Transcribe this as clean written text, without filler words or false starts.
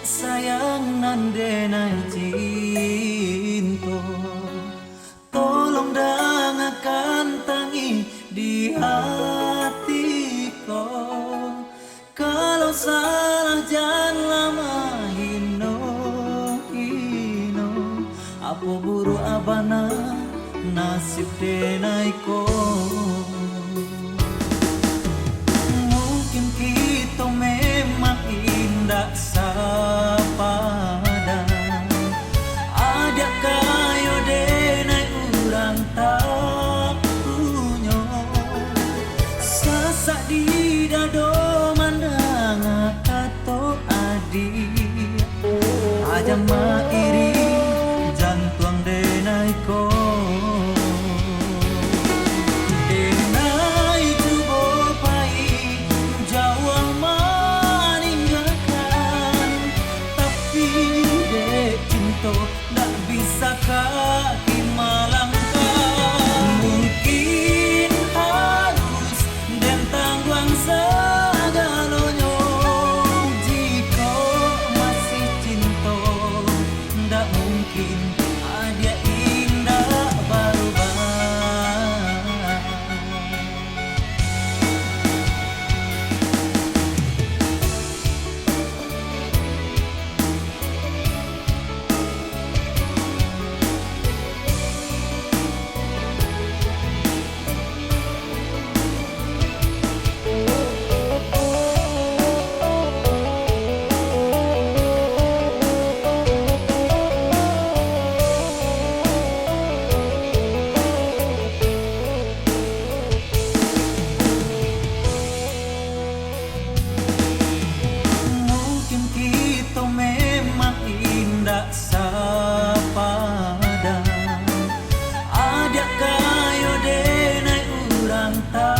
sayang nandenai cinta, tolong dengarkan tangi di hatiku. Kalau salah jangan lama hino hino, apa buru abana nasib denaiko. Mungkin kita memang indah sepadan, ada kayo denai urang tak punya. Sasak di dado mandang kato adi, aja mairi jantung denai ko. Denai cubo pai jauh meninggalkan, tapi dek cinta tak bisa kaki malangkan. Mungkin harus dan tangguang segalanya, jika masih cinta tak mungkin ada indah berubah. Mungkin kita memang indah sepadan, ada kayo denai urang tak